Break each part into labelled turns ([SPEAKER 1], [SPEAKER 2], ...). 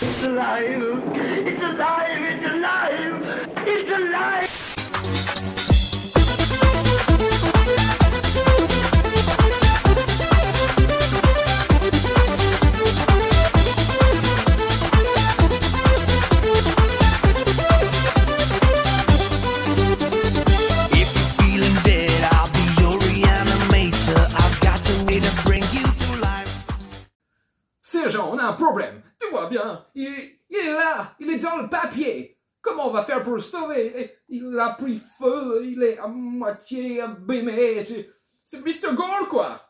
[SPEAKER 1] It's alive! It's alive! It's alive! It's alive!
[SPEAKER 2] Sergent, on a un problème. Tu vois bien, il est là, il est dans le papier. Comment on va faire pour le sauver? Il a pris feu, il est à moitié abîmé. C'est Mr. Gold, quoi.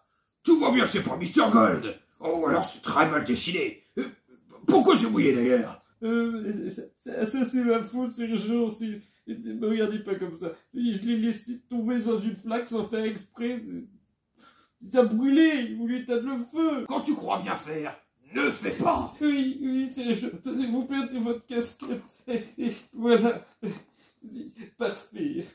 [SPEAKER 3] Tu vois bien que c'est pas Mr. Gold. Oh, alors c'est très mal dessiné. Pourquoi c'est mouillé d'ailleurs?
[SPEAKER 2] Ça c'est ma faute, Sergent. Me regardez pas comme ça. Je l'ai laissé tomber dans une flaque sans faire exprès. Ça a brûlé, il voulait éteindre le feu.
[SPEAKER 3] Quand tu crois bien faire, ne fais pas.
[SPEAKER 2] Oui, Sergent. Tenez, vous perdez votre casquette. Et voilà. Parfait.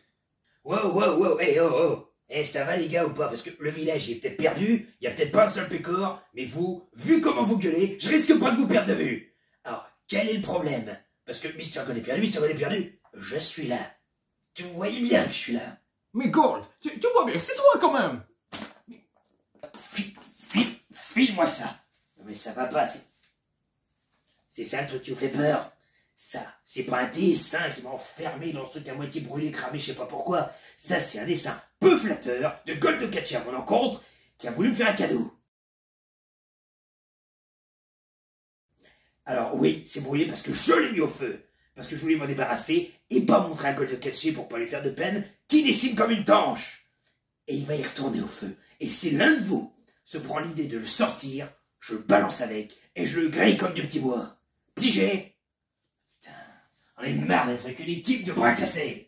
[SPEAKER 4] Wow, hey, oh. Eh, ça va les gars ou pas? Parce que le village est peut-être perdu, il y a peut-être pas un seul pécor, mais vous, vu comment vous gueulez, je risque pas de vous perdre de vue. Alors, quel est le problème? Parce que Mr. Gold est perdu, je suis là. Tu voyais bien que je suis là.
[SPEAKER 2] Mais Gold, tu vois bien que c'est toi quand même.
[SPEAKER 4] File-moi ça. Non mais ça va pas, c'est ça le truc qui vous fait peur. Ça, c'est pas un dessin qui m'a enfermé dans ce truc à moitié brûlé, cramé, je sais pas pourquoi. Ça, c'est un dessin peu flatteur de Gold Okachi à mon encontre qui a voulu me faire un cadeau. Alors oui, c'est brûlé parce que je l'ai mis au feu. Parce que je voulais m'en débarrasser et pas montrer à Gold Okachi pour pas lui faire de peine qui dessine comme une tanche. Et il va y retourner au feu. Et si l'un de vous se prend l'idée de le sortir, je le balance avec et je le grille comme du petit bois. Pigé? Putain, on est marre d'être qu'une équipe de bras cassés.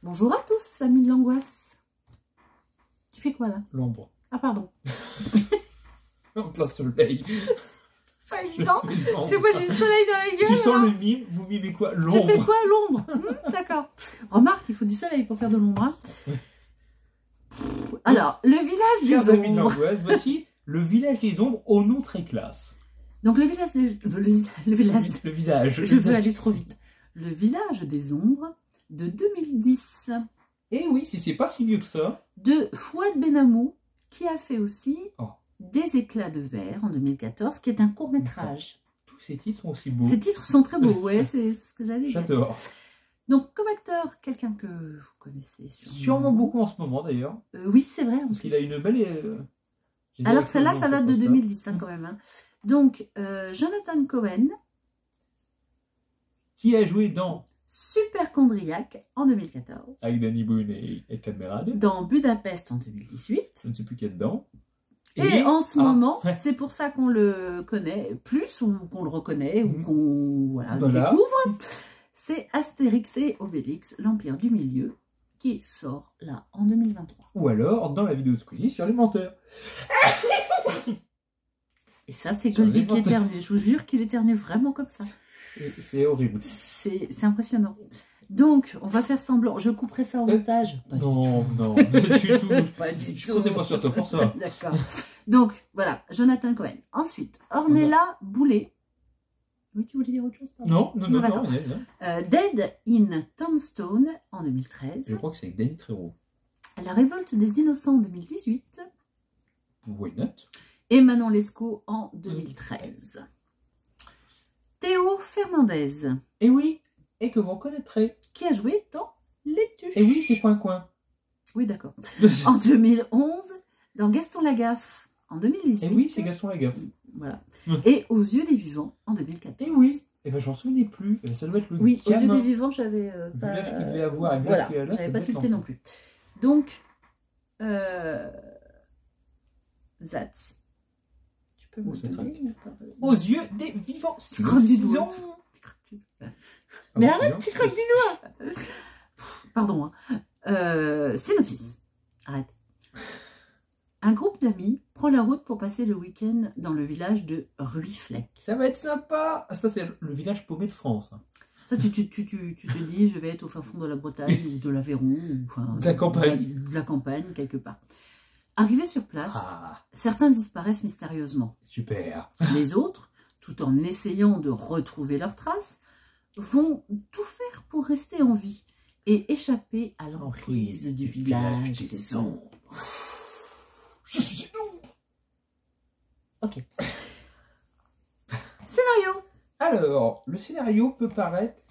[SPEAKER 5] Bonjour à tous, amis de l'angoisse. Tu fais quoi là?
[SPEAKER 2] L'ombre.
[SPEAKER 5] Ah pardon.
[SPEAKER 2] En plein soleil.
[SPEAKER 5] Pas évident. C'est moi j'ai le soleil dans la gueule.
[SPEAKER 2] Tu sens le mime, vous mimez quoi?
[SPEAKER 5] Tu
[SPEAKER 2] L'ombre.
[SPEAKER 5] fais quoi? L'ombre. D'accord. Remarque, il faut du soleil pour faire de l'ombre. Hein. Alors, le village des
[SPEAKER 2] Chers amis de
[SPEAKER 5] ombres.
[SPEAKER 2] l'angoisse, voici le village des ombres au nom très classe.
[SPEAKER 5] Donc le village des... Le village...
[SPEAKER 2] Le visage.
[SPEAKER 5] Je veux aller trop vite. Le village des ombres de 2010.
[SPEAKER 2] Et oui, si c'est pas si vieux que ça.
[SPEAKER 5] De Fouad Benamou, qui a fait aussi
[SPEAKER 2] Oh.
[SPEAKER 5] Des éclats de verre en 2014, qui est un court-métrage.
[SPEAKER 2] Tous ces titres sont aussi beaux.
[SPEAKER 5] Ces titres sont très beaux, ouais, c'est ce que j'allais dire.
[SPEAKER 2] J'adore.
[SPEAKER 5] Donc, comme acteur, quelqu'un que vous connaissez
[SPEAKER 2] Sûrement beaucoup en ce moment d'ailleurs.
[SPEAKER 5] Oui, c'est vrai.
[SPEAKER 2] Parce qu'il a une belle...
[SPEAKER 5] Alors que celle-là, ça date de 2010 hein, quand même. Hein. Donc, Jonathan Cohen.
[SPEAKER 2] Qui a joué dans
[SPEAKER 5] Superchondriac en 2014.
[SPEAKER 2] avec Danny Boone et Cadmerade.
[SPEAKER 5] Dans Budapest en 2018.
[SPEAKER 2] Je ne sais plus qui est dedans.
[SPEAKER 5] Et en ce moment,
[SPEAKER 2] ouais.
[SPEAKER 5] c'est pour ça qu'on le connaît plus, ou qu'on le reconnaît, ou qu'on
[SPEAKER 2] Voilà.
[SPEAKER 5] découvre. C'est Astérix et Obélix, l'Empire du Milieu, qui sort là en 2023.
[SPEAKER 2] Ou alors dans la vidéo de Squeezie sur les menteurs.
[SPEAKER 5] Et ça, c'est Goldie qui éternue. Je vous jure qu'il éternue vraiment comme ça.
[SPEAKER 2] C'est horrible.
[SPEAKER 5] C'est impressionnant. Donc, on va faire semblant. Je couperai ça au montage.
[SPEAKER 2] Non, pas du tout.
[SPEAKER 5] Pas du
[SPEAKER 2] Je
[SPEAKER 5] tout.
[SPEAKER 2] comptais pas sur toi pour ça.
[SPEAKER 5] D'accord. Donc, voilà, Jonathan Cohen. Ensuite, Ornella Boulet. Oui, tu voulais dire autre chose?
[SPEAKER 2] Non,
[SPEAKER 5] d'accord. Dead in Tombstone en 2013.
[SPEAKER 2] Je crois que c'est avec Danny Trejo.
[SPEAKER 5] La révolte des innocents en 2018.
[SPEAKER 2] Why not?
[SPEAKER 5] Et Manon Lescaut en 2013. Théo Fernandez.
[SPEAKER 2] Et oui, et que vous reconnaîtrez.
[SPEAKER 5] Qui a joué dans Les Tuches.
[SPEAKER 2] Et oui, c'est Coin.
[SPEAKER 5] Oui, d'accord. En 2011, dans Gaston Lagaffe, en 2018.
[SPEAKER 2] Et oui, c'est Gaston Lagaffe.
[SPEAKER 5] Voilà.
[SPEAKER 2] Mm.
[SPEAKER 5] Et Aux yeux des vivants, en 2014.
[SPEAKER 2] Et oui. Et ben, j'en souvenais plus. Ça doit être le
[SPEAKER 5] Oui, Aux yeux
[SPEAKER 2] gamin.
[SPEAKER 5] des vivants, j'avais
[SPEAKER 2] Vu
[SPEAKER 5] pas...
[SPEAKER 2] l'âge qu'il devait avoir et
[SPEAKER 5] voilà,
[SPEAKER 2] l'âge qu'il a là, ça
[SPEAKER 5] j'avais
[SPEAKER 2] doit
[SPEAKER 5] pas
[SPEAKER 2] être
[SPEAKER 5] tilté
[SPEAKER 2] l'enfant.
[SPEAKER 5] non plus. Donc, Zats. Tu peux
[SPEAKER 2] Oh,
[SPEAKER 5] me
[SPEAKER 2] c'est
[SPEAKER 5] donner ou pas
[SPEAKER 2] Aux yeux des vivants.
[SPEAKER 5] Tu croques du
[SPEAKER 2] Six
[SPEAKER 5] doigt.
[SPEAKER 2] ans.
[SPEAKER 5] Mais
[SPEAKER 2] Ah,
[SPEAKER 5] arrête,
[SPEAKER 2] bien.
[SPEAKER 5] tu croques du doigt. Pardon. Synopsis. Arrête. Un groupe d'amis prend la route pour passer le week-end dans le village de Ruiflec.
[SPEAKER 2] Ça va être sympa. Ah, ça, c'est le village paumé de France. Hein.
[SPEAKER 5] Ça, tu te dis, je vais être au fin fond de la Bretagne ou de l'Aveyron, ou enfin,
[SPEAKER 2] De la campagne.
[SPEAKER 5] de la campagne, quelque part. Arrivés sur place,
[SPEAKER 2] Ah,
[SPEAKER 5] certains disparaissent mystérieusement.
[SPEAKER 2] super.
[SPEAKER 5] Les autres, tout en essayant de retrouver leurs traces, vont tout faire pour rester en vie et échapper à l'emprise du village des ombres.
[SPEAKER 2] Je suis une ombre.
[SPEAKER 5] Ok. Scénario.
[SPEAKER 2] Alors, le scénario peut paraître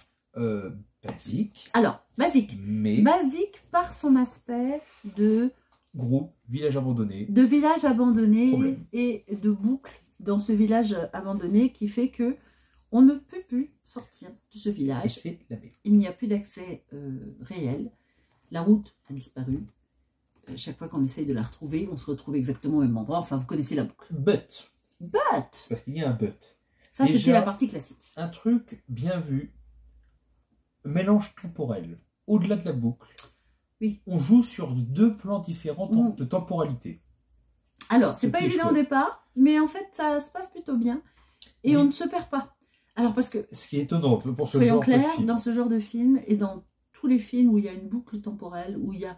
[SPEAKER 2] basique,
[SPEAKER 5] Alors, basique.
[SPEAKER 2] mais
[SPEAKER 5] Basique par son aspect de
[SPEAKER 2] groupe, village abandonné.
[SPEAKER 5] village abandonné
[SPEAKER 2] Problème.
[SPEAKER 5] et de boucle dans ce village abandonné qui fait que on ne peut plus sortir de ce
[SPEAKER 2] Et
[SPEAKER 5] village.
[SPEAKER 2] c'est la baie.
[SPEAKER 5] Il n'y a plus d'accès réel. La route a disparu. Chaque fois qu'on essaye de la retrouver, on se retrouve exactement au même endroit. Enfin, vous connaissez la boucle.
[SPEAKER 2] But,
[SPEAKER 5] But
[SPEAKER 2] parce qu'il y a un but.
[SPEAKER 5] ça,
[SPEAKER 2] Déjà-
[SPEAKER 5] c'était la partie classique.
[SPEAKER 2] Un truc bien vu, mélange temporel. Au-delà de la boucle,
[SPEAKER 5] Oui.
[SPEAKER 2] on joue sur deux plans différents
[SPEAKER 5] Mm.
[SPEAKER 2] de temporalité.
[SPEAKER 5] Alors, c'est
[SPEAKER 2] Ce
[SPEAKER 5] pas
[SPEAKER 2] qui est
[SPEAKER 5] évident au
[SPEAKER 2] chouette.
[SPEAKER 5] départ, mais en fait, ça se passe plutôt bien. Et
[SPEAKER 2] Oui.
[SPEAKER 5] on ne se perd pas. Alors, parce que,
[SPEAKER 2] Ce qui est étonnant pour ce
[SPEAKER 5] soyons
[SPEAKER 2] genre de
[SPEAKER 5] clairs,
[SPEAKER 2] film.
[SPEAKER 5] dans ce genre de film, et dans tous les films où il y a une boucle temporelle, où il y a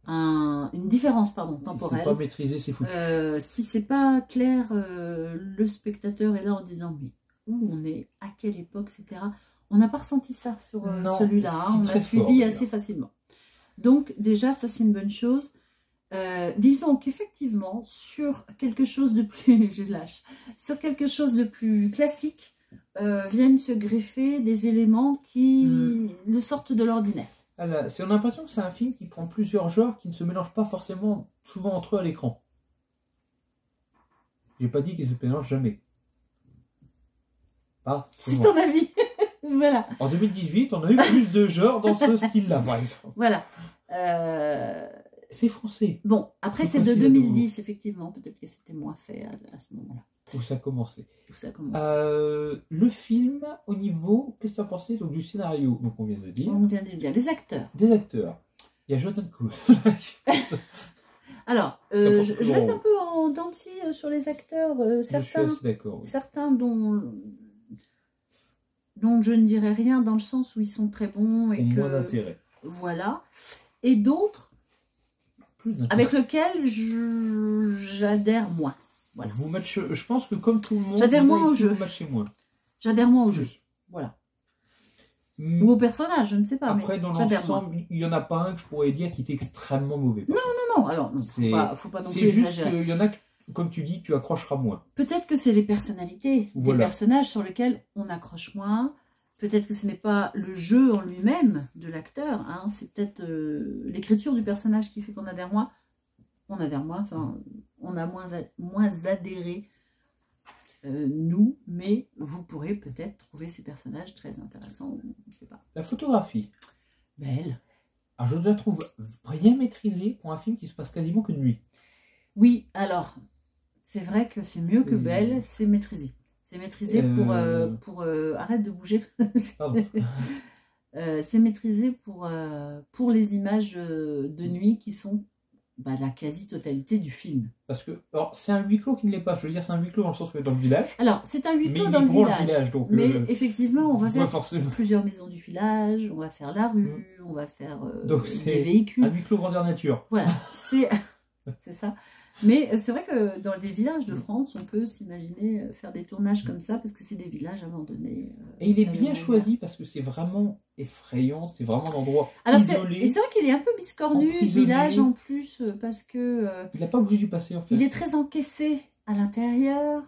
[SPEAKER 5] une différence
[SPEAKER 2] Si c'est
[SPEAKER 5] temporelle,
[SPEAKER 2] pas maîtrisé, c'est foutu.
[SPEAKER 5] si c'est pas clair, le spectateur est là en disant mais où on est, à quelle époque, etc. On n'a pas ressenti ça sur
[SPEAKER 2] Non,
[SPEAKER 5] celui-là,
[SPEAKER 2] ce
[SPEAKER 5] hein,
[SPEAKER 2] qui est
[SPEAKER 5] on a
[SPEAKER 2] très
[SPEAKER 5] suivi
[SPEAKER 2] fort, d'ailleurs.
[SPEAKER 5] assez facilement. Donc déjà, ça c'est une bonne chose. Disons qu'effectivement, sur quelque chose de plus, je lâche, sur quelque chose de plus classique, viennent se greffer des éléments qui le sortent de l'ordinaire.
[SPEAKER 2] Voilà, on a l'impression que c'est un film qui prend plusieurs genres qui ne se mélangent pas forcément souvent entre eux à l'écran. J'ai pas dit qu'ils se mélangent jamais. Pas
[SPEAKER 5] C'est
[SPEAKER 2] souvent.
[SPEAKER 5] ton avis. Voilà.
[SPEAKER 2] En 2018, on a eu plus de genres dans ce style-là, par exemple.
[SPEAKER 5] Voilà.
[SPEAKER 2] C'est français,
[SPEAKER 5] Bon, après
[SPEAKER 2] Faut
[SPEAKER 5] c'est de
[SPEAKER 2] passer à
[SPEAKER 5] 2010, effectivement. Peut-être que c'était moins fait à ce moment-là.
[SPEAKER 2] où ça a commencé.
[SPEAKER 5] Où ça commence.
[SPEAKER 2] Le film, au niveau, qu'est-ce que tu as pensé donc, du scénario, donc on vient de dire,
[SPEAKER 5] On vient de le dire. Les acteurs.
[SPEAKER 2] des acteurs. Il y a Jonathan Coe.
[SPEAKER 5] Alors,
[SPEAKER 2] N'importe
[SPEAKER 5] je
[SPEAKER 2] quoi.
[SPEAKER 5] vais être un peu en dents de scie sur les acteurs.
[SPEAKER 2] Je suis
[SPEAKER 5] Certains,
[SPEAKER 2] assez d'accord. Oui.
[SPEAKER 5] certains dont je ne dirais rien dans le sens où ils sont très bons et
[SPEAKER 2] Au moins
[SPEAKER 5] que
[SPEAKER 2] d'intérêt.
[SPEAKER 5] voilà. Et d'autres
[SPEAKER 2] Plus d'intérêt.
[SPEAKER 5] avec lesquels j'adhère moins. Voilà.
[SPEAKER 2] Vous matchez, je pense que comme tout le monde,
[SPEAKER 5] J'adhère
[SPEAKER 2] il y en
[SPEAKER 5] moins
[SPEAKER 2] a
[SPEAKER 5] au
[SPEAKER 2] qui
[SPEAKER 5] jeu.
[SPEAKER 2] vous matchez moins.
[SPEAKER 5] J'adhère moins au jeu.
[SPEAKER 2] Juste.
[SPEAKER 5] Voilà.
[SPEAKER 2] Mm.
[SPEAKER 5] Ou au personnage, je ne sais pas.
[SPEAKER 2] Après,
[SPEAKER 5] mais
[SPEAKER 2] dans
[SPEAKER 5] j'adhère moins.
[SPEAKER 2] l'ensemble, il n'y en a pas un que je pourrais dire qui était extrêmement mauvais.
[SPEAKER 5] Non, alors, non,
[SPEAKER 2] C'est-
[SPEAKER 5] faut pas non
[SPEAKER 2] C'est
[SPEAKER 5] plus
[SPEAKER 2] juste
[SPEAKER 5] exagérer.
[SPEAKER 2] qu'il y en a, comme tu dis, tu accrocheras moins.
[SPEAKER 5] Peut-être que c'est les personnalités, des
[SPEAKER 2] Voilà.
[SPEAKER 5] personnages sur lesquels on accroche moins. Peut-être que ce n'est pas le jeu en lui-même de l'acteur. Hein. C'est peut-être l'écriture du personnage qui fait qu'on adhère moins. On adhère moins, enfin, on a moins adhéré, nous, mais vous pourrez peut-être trouver ces personnages très intéressants. Je ne sais pas.
[SPEAKER 2] La photographie,
[SPEAKER 5] Belle.
[SPEAKER 2] alors je la trouve bien maîtrisée pour un film qui se passe quasiment que de nuit.
[SPEAKER 5] Oui, alors, c'est vrai que c'est mieux que
[SPEAKER 2] C'est-
[SPEAKER 5] belle, c'est maîtrisé. C'est maîtrisé pour arrête de bouger.
[SPEAKER 2] Pardon.
[SPEAKER 5] C'est maîtrisé pour les images de nuit qui sont la quasi-totalité du film.
[SPEAKER 2] Parce que, alors, c'est un huis clos qui ne l'est pas. Je veux dire, c'est un huis clos dans le sens que dans le village.
[SPEAKER 5] Alors, c'est un huis
[SPEAKER 2] Mais
[SPEAKER 5] clos
[SPEAKER 2] il
[SPEAKER 5] dans
[SPEAKER 2] est
[SPEAKER 5] le
[SPEAKER 2] pour
[SPEAKER 5] village.
[SPEAKER 2] donc,
[SPEAKER 5] Mais effectivement, on va
[SPEAKER 2] pas
[SPEAKER 5] faire
[SPEAKER 2] forcément.
[SPEAKER 5] plusieurs maisons du village, on va faire la rue, on va faire
[SPEAKER 2] Donc,
[SPEAKER 5] des
[SPEAKER 2] c'est
[SPEAKER 5] véhicules.
[SPEAKER 2] Un huis clos grandeur nature.
[SPEAKER 5] Voilà, c'est ça. Mais c'est vrai que dans les villages de France, on peut s'imaginer faire des tournages comme ça parce que c'est des villages abandonnés.
[SPEAKER 2] Et il est
[SPEAKER 5] vraiment
[SPEAKER 2] bien choisi parce que c'est vraiment effrayant. C'est vraiment un endroit
[SPEAKER 5] Alors,
[SPEAKER 2] isolé.
[SPEAKER 5] et c'est vrai qu'il est un peu biscornu, ce
[SPEAKER 2] emprisonné.
[SPEAKER 5] village en plus, parce que
[SPEAKER 2] Il n'a pas bougé du passé, en fait.
[SPEAKER 5] il est très encaissé à l'intérieur.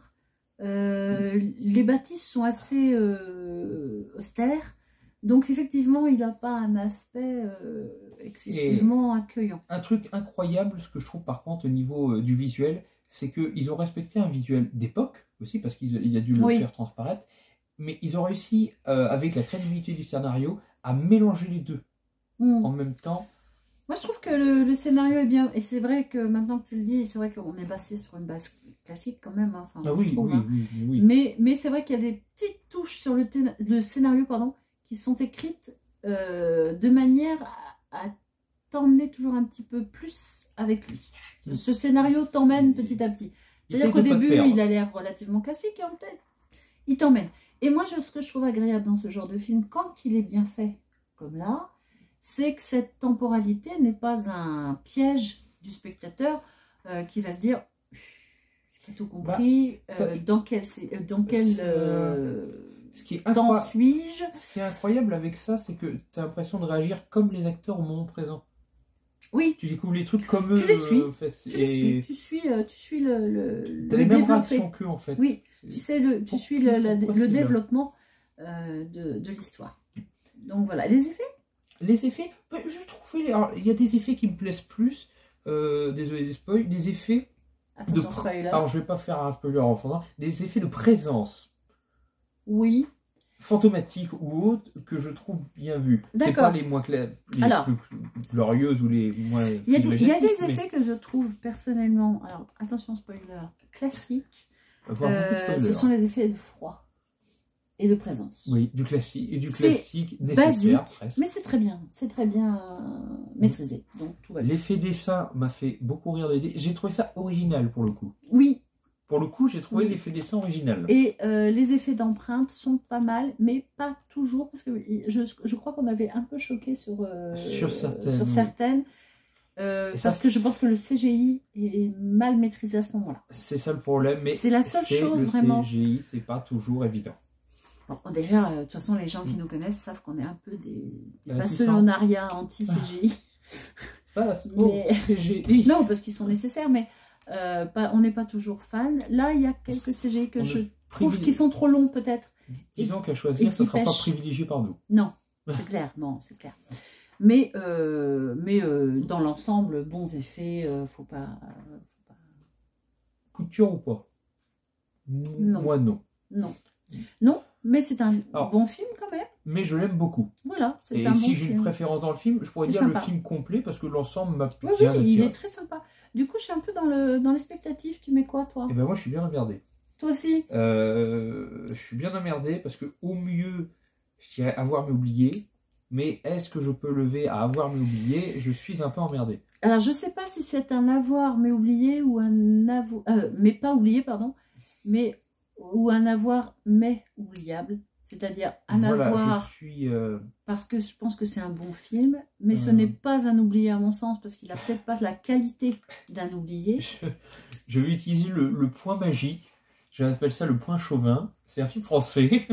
[SPEAKER 5] Les bâtisses sont assez austères. Donc effectivement, il n'a pas un aspect excessivement accueillant.
[SPEAKER 2] Un truc incroyable, ce que je trouve par contre au niveau du visuel, c'est qu'ils ont respecté un visuel d'époque aussi, parce qu'il a dû le faire transparaître, mais ils ont réussi, avec la crédibilité du scénario, à mélanger les deux en même temps.
[SPEAKER 5] Moi, je trouve que le scénario est bien, et c'est vrai que maintenant que tu le dis, c'est vrai qu'on est basé sur une base classique quand même. Hein. Enfin,
[SPEAKER 2] Ah oui,
[SPEAKER 5] trouve,
[SPEAKER 2] oui.
[SPEAKER 5] Mais c'est vrai qu'il y a des petites touches sur le scénario, qui sont écrites de manière à t'emmener toujours un petit peu plus avec lui. Ce scénario t'emmène petit à petit. C'est-à-dire qu'au début, il a l'air relativement classique, et en fait, il t'emmène. Et moi, ce que je trouve agréable dans ce genre de film, quand il est bien fait, comme là, c'est que cette temporalité n'est pas un piège du spectateur qui va se dire j'ai pas tout compris, dans quel temps suis-je.
[SPEAKER 2] Ce qui est incroyable avec ça, c'est que tu as l'impression de réagir comme les acteurs au moment présent.
[SPEAKER 5] Oui.
[SPEAKER 2] Tu découvres les trucs comme eux.
[SPEAKER 5] Tu les suis.
[SPEAKER 2] En fait.
[SPEAKER 5] Tu suis le
[SPEAKER 2] t'as les mêmes réactions qu'eux en fait.
[SPEAKER 5] Oui, tu suis le développement de l'histoire. Donc voilà, les effets.
[SPEAKER 2] Les effets, je trouve, il y a des effets qui me plaisent plus, désolé des spoils, des effets alors je vais pas faire un spoiler en fondant, des effets de présence.
[SPEAKER 5] Oui.
[SPEAKER 2] Fantomatiques ou autres que je trouve bien vus. C'est pas les moins plus glorieuses ou les moins.
[SPEAKER 5] Il y a des effets que je trouve personnellement, alors attention spoiler, classiques. Ce sont les effets de froid et de présence.
[SPEAKER 2] Oui, du classique nécessaire presque.
[SPEAKER 5] Mais c'est très bien maîtrisé. Donc tout va bien.
[SPEAKER 2] L'effet dessin m'a fait beaucoup rire. J'ai trouvé ça original pour le coup.
[SPEAKER 5] Oui.
[SPEAKER 2] Pour le coup, j'ai trouvé l'effet dessin original.
[SPEAKER 5] Et les effets d'empreinte sont pas mal, mais pas toujours, parce que je crois qu'on avait un peu choqué sur certaines. Parce que je pense que le CGI est mal maîtrisé à ce moment-là.
[SPEAKER 2] C'est ça le problème, mais
[SPEAKER 5] c'est la seule chose vraiment.
[SPEAKER 2] Le CGI, c'est pas toujours évident.
[SPEAKER 5] Bon, déjà, de toute façon, les gens qui nous connaissent savent qu'on est un peu des Barcelonariats anti-CGI.
[SPEAKER 2] CGI.
[SPEAKER 5] Non, parce qu'ils sont nécessaires, mais on n'est pas toujours fan. Là, il y a quelques CGI que je trouve qui sont trop longs, peut-être.
[SPEAKER 2] Disons qu'à choisir, ça ne sera pas privilégié par nous.
[SPEAKER 5] Non, c'est clair, c'est clair. Mais dans l'ensemble, bons effets, faut pas...
[SPEAKER 2] Couture ou pas?
[SPEAKER 5] Non.
[SPEAKER 2] Moi, non.
[SPEAKER 5] Non, mais c'est un bon film quand même.
[SPEAKER 2] Mais je l'aime beaucoup.
[SPEAKER 5] Voilà,
[SPEAKER 2] c'est un bon film. Et si j'ai une préférence dans le film, je pourrais dire le film complet parce que l'ensemble m'a bien attiré.
[SPEAKER 5] Oui, il est très sympa. Du coup, je suis un peu dans l'expectative. Tu mets quoi, toi?
[SPEAKER 2] Eh ben moi, je suis bien emmerdé.
[SPEAKER 5] Toi aussi?
[SPEAKER 2] Je suis bien emmerdé parce que au mieux, je dirais avoir mais oublié. Mais est-ce que je peux lever à avoir mais oublié? Je suis un peu emmerdé.
[SPEAKER 5] Alors, je sais pas si c'est un avoir mais oublié ou un avoir... mais pas oublié, pardon. Ou un avoir mais oubliable. C'est-à-dire un avoir... Parce que je pense que c'est un bon film, mais ce n'est pas un oublié à mon sens, parce qu'il n'a peut-être pas la qualité d'un oublié.
[SPEAKER 2] Je vais utiliser le point magique. J'appelle ça le point chauvin. C'est un film français.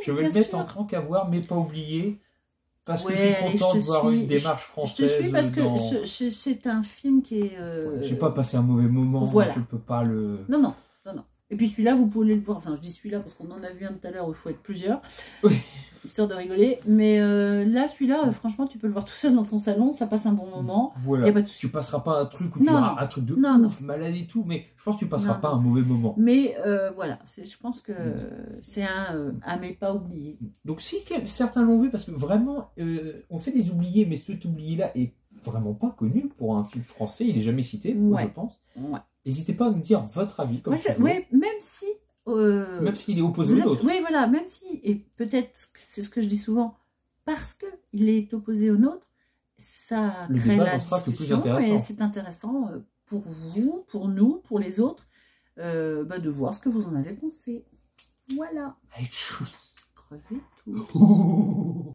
[SPEAKER 2] Je vais le mettre en tant qu'avoir, mais pas oublié. Parce que je suis content de voir une démarche française.
[SPEAKER 5] Je te suis parce que c'est un film qui est...
[SPEAKER 2] J'ai pas passé un mauvais moment.
[SPEAKER 5] Voilà.
[SPEAKER 2] Je peux pas le...
[SPEAKER 5] Non. Et puis celui-là, vous pouvez le voir. Enfin, je dis celui-là parce qu'on en a vu un tout à l'heure où il faut être plusieurs.
[SPEAKER 2] Oui.
[SPEAKER 5] Histoire de rigoler. Mais là, celui-là, franchement, tu peux le voir tout seul dans ton salon. Ça passe un bon moment.
[SPEAKER 2] Voilà.
[SPEAKER 5] Y a pas de souci.
[SPEAKER 2] Tu passeras pas un truc où tu auras un truc de ouf, malade et tout. Mais je pense que tu passeras pas un mauvais moment.
[SPEAKER 5] Mais voilà. Je pense que c'est un mais pas oublié.
[SPEAKER 2] Donc si certains l'ont vu, parce que vraiment, on fait des oubliés. Mais cet oublié-là est vraiment pas connu pour un film français. Il est jamais cité, je pense.
[SPEAKER 5] Ouais.
[SPEAKER 2] N'hésitez pas à nous dire votre avis.
[SPEAKER 5] Oui, même si...
[SPEAKER 2] même s'il est opposé aux autres.
[SPEAKER 5] Oui, voilà, même si, et peut-être c'est ce que je dis souvent, parce qu'il est opposé au nôtre, ça crée la discussion et c'est intéressant pour vous, pour nous, pour les autres, de voir ce que vous en avez pensé. Voilà.
[SPEAKER 2] Allez, tchuss.
[SPEAKER 5] Crevez tout.